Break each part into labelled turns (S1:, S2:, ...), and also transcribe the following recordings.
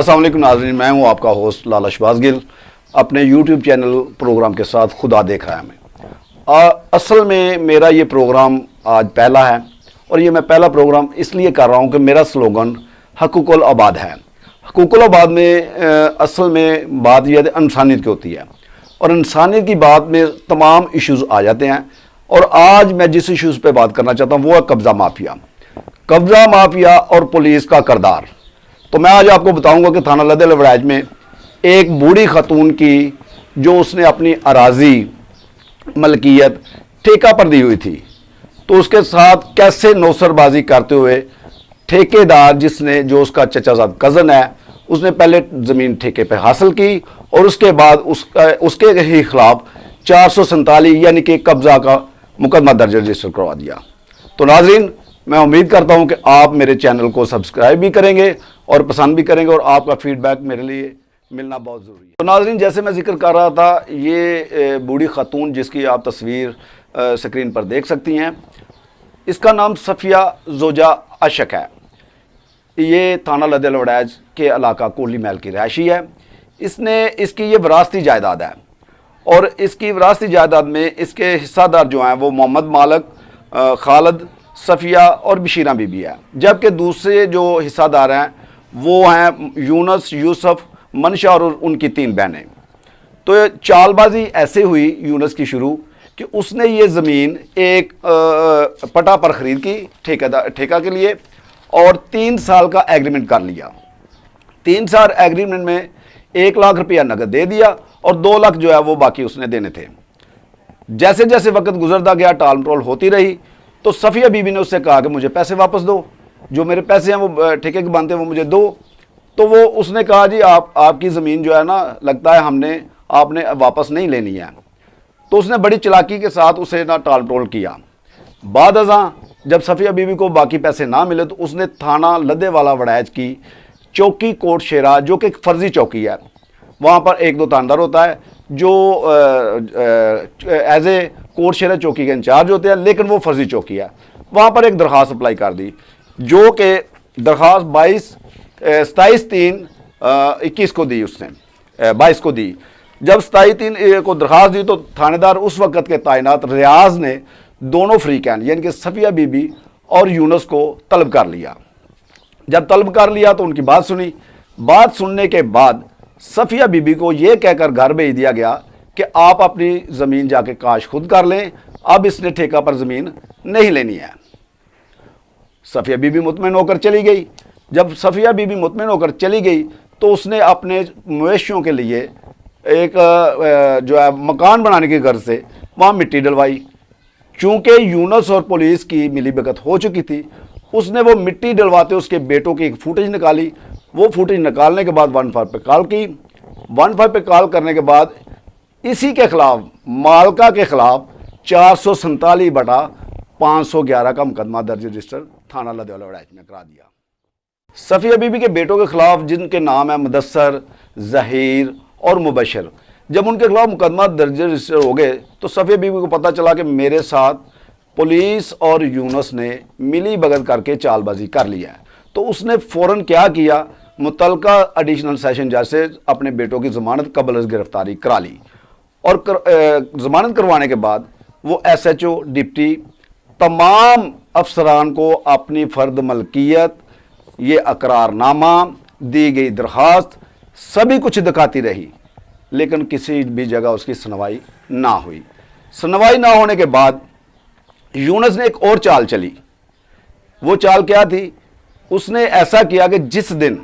S1: अस्सलाम वालेकुम नाज़रीन, मैं हूं आपका होस्ट लाला शहबाज गिल अपने यूट्यूब चैनल प्रोग्राम के साथ खुदा देख रहा है हमें। असल में मेरा ये प्रोग्राम आज पहला है और ये मैं पहला प्रोग्राम इसलिए कर रहा हूं कि मेरा स्लोगन हकूकुल आबाद है। हकूकुल आबाद में असल में बात यह इंसानियत की होती है और इंसानियत की बात में तमाम इश्यूज़ आ जाते हैं। और आज मैं जिस इश्यूज़ पे बात करना चाहता हूँ वो है कब्ज़ा माफिया। कब्ज़ा माफिया और पुलिस का किरदार। तो मैं आज आपको बताऊंगा कि थाना लदेल वड़ैच में एक बूढ़ी खातून की जो उसने अपनी अराजी मलकियत ठेका पर दी हुई थी, तो उसके साथ कैसे नौसरबाजी करते हुए ठेकेदार जिसने जो उसका चचाजाद कज़न है उसने पहले ज़मीन ठेके पे हासिल की और उसके बाद उसके ही खिलाफ 447 यानी कि कब्ज़ा का मुकदमा दर्ज रजिस्टर करवा दिया। तो नाज़रीन, मैं उम्मीद करता हूं कि आप मेरे चैनल को सब्सक्राइब भी करेंगे और पसंद भी करेंगे और आपका फीडबैक मेरे लिए मिलना बहुत ज़रूरी है। तो नाज़रीन, जैसे मैं जिक्र कर रहा था, ये बूढ़ी खातून जिसकी आप तस्वीर स्क्रीन पर देख सकती हैं, इसका नाम सफ़िया ज़ोजा अशक है। ये थाना लदेल वड़ैच के इलाका कोली महल की रहायशी है। इसकी ये विरासती जायदाद है और इसकी विरासती जायदाद में इसके हिस्सादार जो हैं वो मोहम्मद मालिक, खालिद, सफ़िया और बशीरा बीबी है। जबकि दूसरे जो हिस्सादार हैं वो हैं यूनुस, यूसुफ, मनशा और उनकी 3 बहनें। तो चालबाजी ऐसे हुई यूनुस की शुरू कि उसने ये ज़मीन एक पटा पर ख़रीद की ठेका के लिए और 3 साल का एग्रीमेंट कर लिया। 3 साल एग्रीमेंट में 1 लाख रुपया नगद दे दिया और 2 लाख जो है वो बाकी उसने देने थे। जैसे जैसे वक्त गुजरता गया, टाल मटोल होती रही, तो सफ़िया बीबी ने उससे कहा कि मुझे पैसे वापस दो, जो मेरे पैसे हैं वो ठेके के बनते हैं वो मुझे दो। तो वो उसने कहा जी आपकी ज़मीन जो है ना, लगता है आपने वापस नहीं लेनी है। तो उसने बड़ी चालाकी के साथ उसे ना टाल मटोल किया। बाद अज़ां जब सफ़िया बीबी को बाकी पैसे ना मिले तो उसने थाना लदेवाला वड़ैच की चौकी कोट शेरा, जो कि एक फ़र्जी चौकी है, वहाँ पर 1-2 थानेदार होता है जो एज ए कोट शेरा चौकी के इंचार्ज होते हैं, लेकिन वो फर्जी चौकी है। वहाँ पर एक दरख्वास्त अप्लाई कर दी, जो कि दरख्वास्त 27/3/21 को दी, उसने 22 को दी। जब 27/3 को दरख्वास्त दी तो थानेदार उस वक़्त के तैनात रियाज ने दोनों फ्रीकैन यानी कि सफ़िया बीबी और यूनुस को तलब कर लिया। जब तलब कर लिया तो उनकी बात सुनी। बात सुनने के बाद सफ़िया बीबी को ये कहकर घर भेज दिया गया कि आप अपनी ज़मीन जाके काश खुद कर लें, अब इसने ठेका पर ज़मीन नहीं लेनी है। सफ़िया बीबी मुतमईन होकर चली गई। जब सफ़िया बीबी मुतमईन होकर चली गई तो उसने अपने मवेशियों के लिए एक जो है मकान बनाने की गर्ज से वहाँ मिट्टी डलवाई। चूँकि यूनुस और पुलिस की मिलीभगत हो चुकी थी, उसने वो मिट्टी डलवाते उसके बेटों की एक फुटेज निकाली। वो फुटेज निकालने के बाद 15 पे कॉल की। 15 पे कॉल करने के बाद इसी के खिलाफ, मालका के खिलाफ 447/511 का मुकदमा दर्ज रजिस्टर थाना लदेवाला वड़ैच में करा दिया। सफ़िया बीबी के बेटों के खिलाफ, जिनके नाम है मुदस्सर, ज़हीर और मुबशर, जब उनके खिलाफ मुकदमा दर्ज रजिस्टर हो गए तो सफ़िया बीबी को पता चला कि मेरे साथ पुलिस और यूनुस ने मिली भगत करके चालबाजी कर लिया है। तो उसने फ़ौरन क्या किया, मुतलका एडिशनल सेशन जज से अपने बेटों की ज़मानत कबल गिरफ्तारी करा ली और ज़मानत करवाने के बाद वो SHO, डिप्टी, तमाम अफसरान को अपनी फ़र्द मलकियत, ये अकरारनामा, दी गई दरख्वास्त, सभी कुछ दिखाती रही, लेकिन किसी भी जगह उसकी सुनवाई ना हुई। सुनवाई ना होने के बाद यूनुस ने एक और चाल चली। वो चाल क्या थी, उसने ऐसा किया कि जिस दिन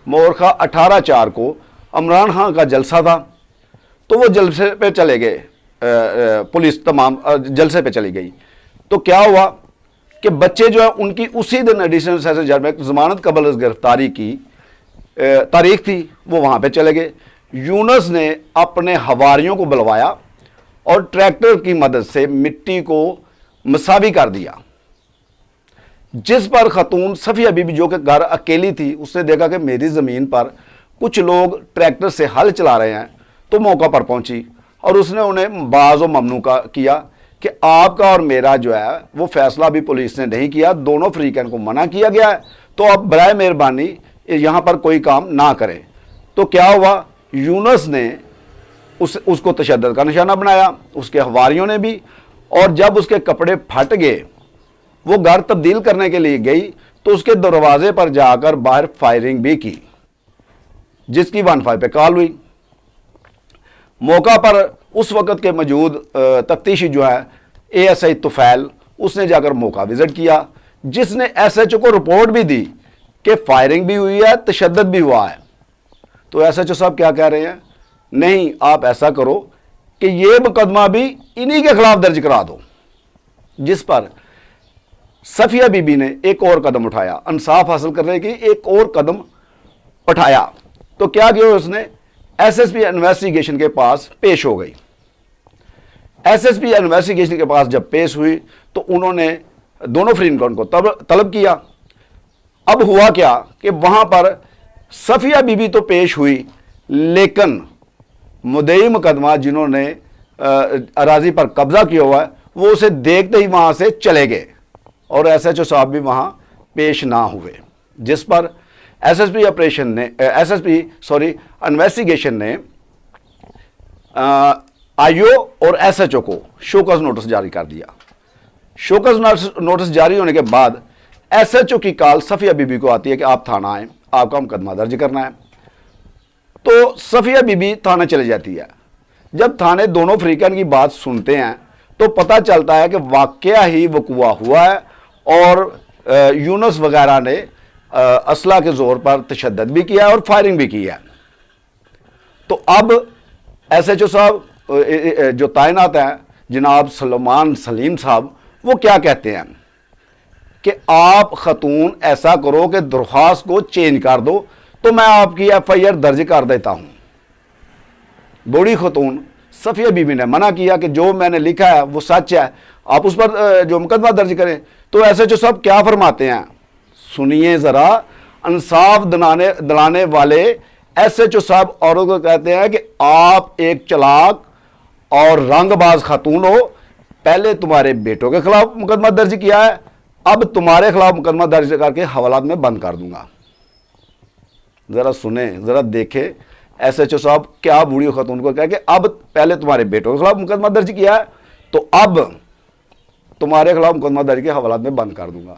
S1: मोरखा 18/4 को इमरान खान का जलसा था तो वो जलसे पे चले गए, पुलिस तमाम जलसे पे चली गई। तो क्या हुआ कि बच्चे जो है उनकी उसी दिन एडिशनल सेशन जज में ज़मानत कबल गिरफ्तारी की तारीख थी, वो वहाँ पे चले गए। यूनुस ने अपने हवारियों को बुलवाया और ट्रैक्टर की मदद से मिट्टी को मसावी कर दिया, जिस पर खातून सफ़िया बीबी जो कि घर अकेली थी, उसने देखा कि मेरी ज़मीन पर कुछ लोग ट्रैक्टर से हल चला रहे हैं, तो मौका पर पहुंची और उसने उन्हें बाज़ ममनू का किया कि आपका और मेरा जो है वो फैसला भी पुलिस ने नहीं किया, दोनों फ्रीकैन को मना किया गया है, तो अब बराए मेहरबानी یہاں پر کوئی کام نہ کرے. تو کیا ہوا, یونس نے اس کو تشدد کا نشانہ بنایا, اس کے حواریوں نے بھی, اور جب اس کے کپڑے پھٹ گئے, وہ گھر تبدیل کرنے کے لیے گئی تو اس کے دروازے پر جا کر باہر فائرنگ بھی کی, جس کی 15 پہ کال ہوئی. موقع پر اس وقت کے موجود تفتیشی جو ہے ASI طفیل, اس نے جا کر موقع وزٹ کیا, جس نے SHO کو رپورٹ بھی دی کہ فائرنگ بھی ہوئی ہے, تشدد بھی ہوا ہے. تو SHO صاحب کیا کہہ رہے ہیں, نہیں آپ ایسا کرو کہ یہ مقدمہ بھی انہی کے خلاف درج کرا دو. جس پر صفیہ بی بی نے ایک اور قدم اٹھایا, انصاف حاصل کرنے کی ایک اور قدم اٹھایا. تو کیا کیا اس نے, SSP انویسٹیگیشن کے پاس پیش ہو گئی. SSP انویسٹیگیشن کے پاس جب پیش ہوئی تو انہوں نے دونوں فرینکون کو طلب کیا. اب ہوا کیا کہ وہاں پر صفیہ بی بی تو پیش ہوئی, لیکن مدعی مقدمہ جنہوں نے اراضی پر قبضہ کیا ہوا ہے وہ اسے دیکھتے ہی وہاں سے چلے گئے, اور SHO صاحب بھی وہاں پیش نہ ہوئے. جس پر انویسٹیگیشن نے IO اور SHO کو شوکز نوٹس جاری کر دیا. شوکز نوٹس جاری ہونے کے بعد SHO کی کال صفیہ بی بی کو آتی ہے کہ آپ تھانہ آئیں, آپ کا مقدمہ درج کرنا ہے. تو صفیہ بی بی تھانے چلے جاتی ہے. جب تھانے دونوں فریقین کی بات سنتے ہیں تو پتہ چلتا ہے کہ واقعہ ہی وقوع ہوا ہے, اور یونس وغیرہ نے اسلحہ کے زور پر تشدد بھی کیا ہے اور فائرنگ بھی کی ہے. تو اب SHO صاحب جو تعینات ہیں جناب سلیمان سلیم صاحب, وہ کیا کہتے ہیں کہ آپ خاتون ایسا کرو کہ درخواست کو چینج کر دو تو میں آپ کی FIR درج کر دیتا ہوں. بوڑھی خاتون صفیہ بی بی نے منع کیا کہ جو میں نے لکھا ہے وہ سچ ہے, آپ اس پر جو مقدمہ درج کریں. تو SHO صاحب کیا فرماتے ہیں, سنیے ذرا. انصاف دلانے والے SHO صاحب عورت کو کہتے ہیں کہ آپ ایک چلاک اور رنگ باز خاتون ہو, پہلے تمہارے بیٹوں کے خلاف مقدمہ درج کیا ہے, اب تمہارے خلاف مقدمہ درج کر کے حوالات میں بند کر دوں گا. ذرا سنیں, ذرا دیکھیں SHO صاحب کیا بوڑھی خاتون کو کہا کہ اب پہلے تمہارے بیٹوں کے خلاف مقدمہ درج کیا ہے تو اب تمہارے خلاف مقدمہ درج کے حوالات میں بند کر دوں گا.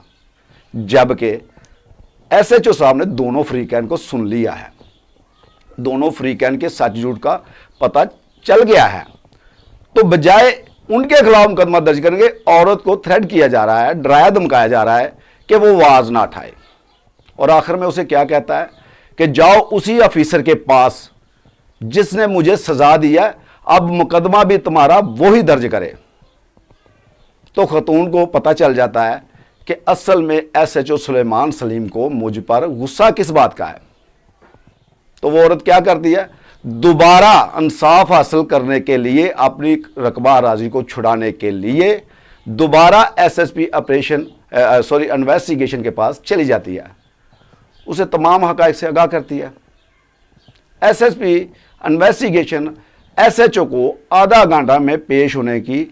S1: جبکہ SHO صاحب نے دونوں فریقین کو سن لیا ہے, دونوں فریقین کے سچ جھوٹ کا پتہ چل گیا ہے. تو بجائے ان کے خلاف مقدمہ درج کرنے کے عورت کو تھریٹ کیا جا رہا ہے, ڈرایا دھمکایا جا رہا ہے کہ وہ آواز نہ اٹھائے. اور آخر میں اسے کیا کہتا ہے کہ جاؤ اسی آفیسر کے پاس جس نے مجھے سزا دیا, اب مقدمہ بھی تمہارا وہی درج کرے. تو خاتون کو پتہ چل جاتا ہے کہ اصل میں SHO سلیمان سلیم کو مجھ پر غصہ کس بات کا ہے. تو وہ عورت کیا کرتی ہے, دوبارہ انصاف حاصل کرنے کے لیے, اپنی رقبہ اراضی کو چھڑانے کے لیے دوبارہ SSP انویسٹیگیشن کے پاس چلی جاتی ہے. اسے تمام حقائق سے آگاہ کرتی ہے. SSP انویسٹیگیشن SHO کو آدھا گھنٹہ میں پیش ہونے کی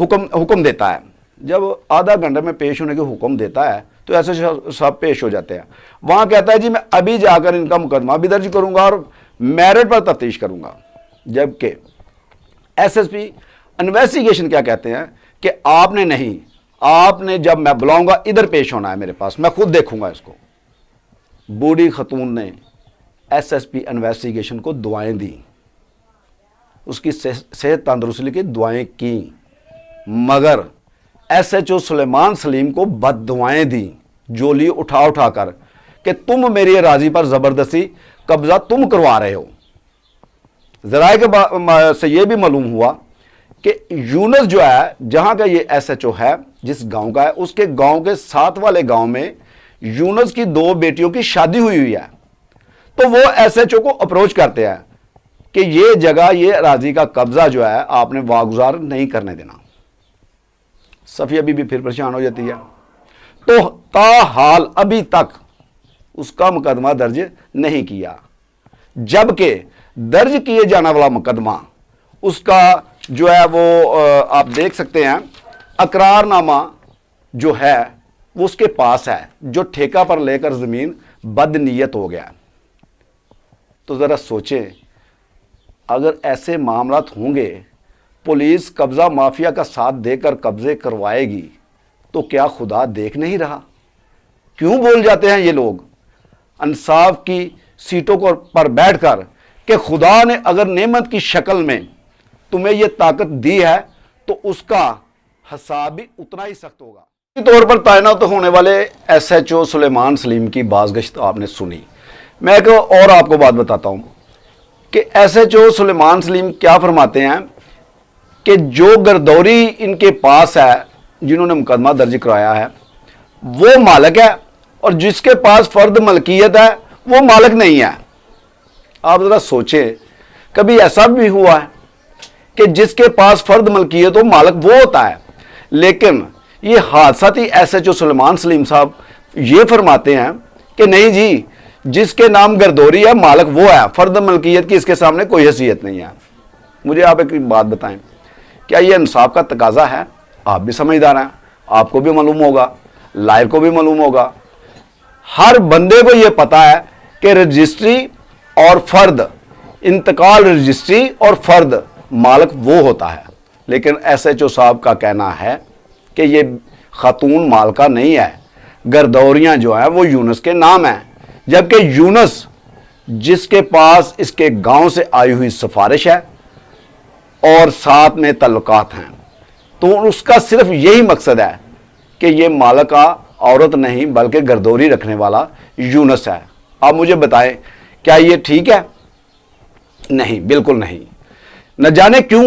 S1: حکم دیتا ہے. جب آدھا گھنٹے میں پیش ہونے کی حکم دیتا ہے تو SHO صاحب پیش ہو جاتے ہیں. وہاں کہتا ہے جی میں ابھی جا کر ان کا مقدمہ بھی درج کروں گا اور میرٹ پر تفتیش کروں گا. جبکہ SSP انویسٹیگیشن کیا کہتے ہیں کہ آپ نے نہیں, آپ نے جب میں بلاؤں گا ادھر پیش ہونا ہے میرے پاس, میں خود دیکھوں گا اس کو. بوڑھی خاتون نے SSP انویسٹیگیشن کو دعائیں دیں, اس کی صحت تندرستی کی دعائیں کیں, مگر SHO سلیمان سلیم کو بد دعائیں دیں, جولی اٹھا کر کہ تم میری اراضی پر زبردستی قبضہ تم کروا رہے ہو. ذرائع کے سے یہ بھی معلوم ہوا کہ یونس جو ہے, جہاں کا یہ SHO ہے, جس گاؤں کا ہے, اس کے گاؤں کے ساتھ والے گاؤں میں یونس کی 2 بیٹیوں کی شادی ہوئی ہے. تو وہ SHO کو اپروچ کرتے ہیں کہ یہ جگہ, یہ اراضی کا قبضہ جو ہے آپ نے واگزار نہیں کرنے دینا. صفیہ بی بی پھر پریشان ہو جاتی ہے. تو تاحال ابھی تک اس کا مقدمہ درج نہیں کیا, جبکہ درج کیے جانے والا مقدمہ اس کا جو ہے وہ آپ دیکھ سکتے ہیں, اقرار نامہ جو ہے وہ اس کے پاس ہے, جو ٹھیکہ پر لے کر زمین बद नीयत हो गया। तो ज़रा सोचें, अगर ऐसे मामलात होंगे, पुलिस कब्ज़ा माफिया का साथ देकर कब्ज़े करवाएगी, तो क्या खुदा देख नहीं रहा? क्यों बोल जाते हैं ये लोग इंसाफ की सीटों पर बैठकर कि खुदा ने अगर नेमत की शक्ल में तुम्हें ये ताकत दी है तो उसका हिसाब भी उतना ही सख्त होगा। इसी तौर पर तैनात होने वाले SHO सुलेमान सलीम की बाज़गश्त आपने सुनी। मैं एक और आपको बात बताता हूँ कि SHO सुलेमान सलीम क्या फरमाते हैं कि जो गर्दौरी इनके पास है, जिन्होंने मुकदमा दर्ज कराया है, वो मालिक है, और जिसके पास फर्द मलकियत है वो मालिक नहीं है। आप ज़रा सोचें, कभी ऐसा भी हुआ है कि जिसके पास फर्द मलकियत हो मालिक वो होता है? लेकिन ये हादसाती SHO सुलेमान सलीम साहब ये फरमाते हैं कि नहीं जी, जिसके नाम गर्दौरी है मालिक वो है, फर्द मलकियत की इसके सामने कोई हैसियत नहीं है। मुझे आप एक बात बताएं, क्या ये इंसाफ का तकाजा है? आप भी समझदार हैं, आपको भी मालूम होगा, लायर को भी मालूम होगा, हर बंदे को ये पता है कि रजिस्ट्री और फर्द, इंतकाल रजिस्ट्री और फर्द मालिक वो होता है। लेकिन SHO साहब का कहना है कि ये खातून मालका नहीं है, गर्दौरियाँ जो हैं वो यूनुस के नाम हैं, जबकि यूनुस जिसके पास इसके गांव से आई हुई सिफारिश है और साथ में ताल्लुकात हैं, तो उसका सिर्फ यही मकसद है कि ये मालका औरत नहीं बल्कि गर्दौरी रखने वाला यूनुस है। आप मुझे बताएं, क्या ये ठीक है? नहीं, बिल्कुल नहीं। न जाने क्यों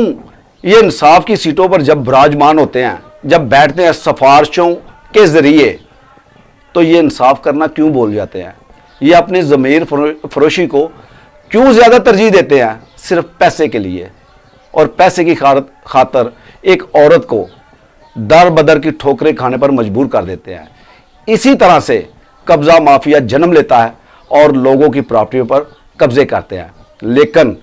S1: ये इंसाफ की सीटों पर जब विराजमान होते हैं, जब बैठते हैं सिफारिशों के ज़रिए, तो ये इंसाफ करना क्यों भूल जाते हैं? ये अपनी ज़मीर फरोशी को क्यों ज़्यादा तरजीह देते हैं? सिर्फ पैसे के लिए, और पैसे की खातर एक औरत को दर बदर की ठोकरें खाने पर मजबूर कर देते हैं। इसी तरह से कब्ज़ा माफिया जन्म लेता है और लोगों की प्रॉपर्टी पर कब्जे करते हैं। लेकिन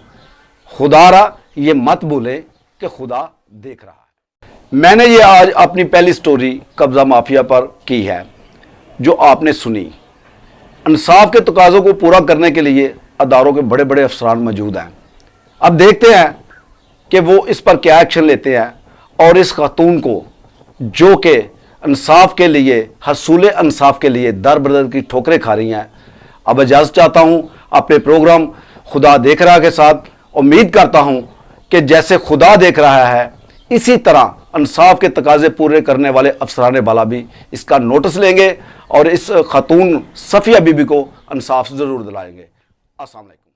S1: खुदारा ये मत भूलें कि खुदा देख रहा है। मैंने ये आज अपनी पहली स्टोरी कब्ज़ा माफिया पर की है, जो आपने सुनी। इंसाफ के तकाज़ों को पूरा करने के लिए अदारों के बड़े बड़े अफसरान मौजूद हैं। अब देखते हैं कि वो इस पर क्या एक्शन लेते हैं, और इस खातून को जो कि इंसाफ के लिए, हसूल इंसाफ के लिए दर बदर की ठोकरें खा रही हैं। अब इजाज़त चाहता हूँ अपने प्रोग्राम खुदा देख रहा के साथ। उम्मीद करता हूँ कि जैसे खुदा देख रहा है, इसी तरह इंसाफ के तकाजे पूरे करने वाले अफसरान बाला भी इसका नोटिस लेंगे और इस खातून सफ़िया बीबी को इंसाफ ज़रूर दिलाएंगे। अस्सलाम वालेकुम।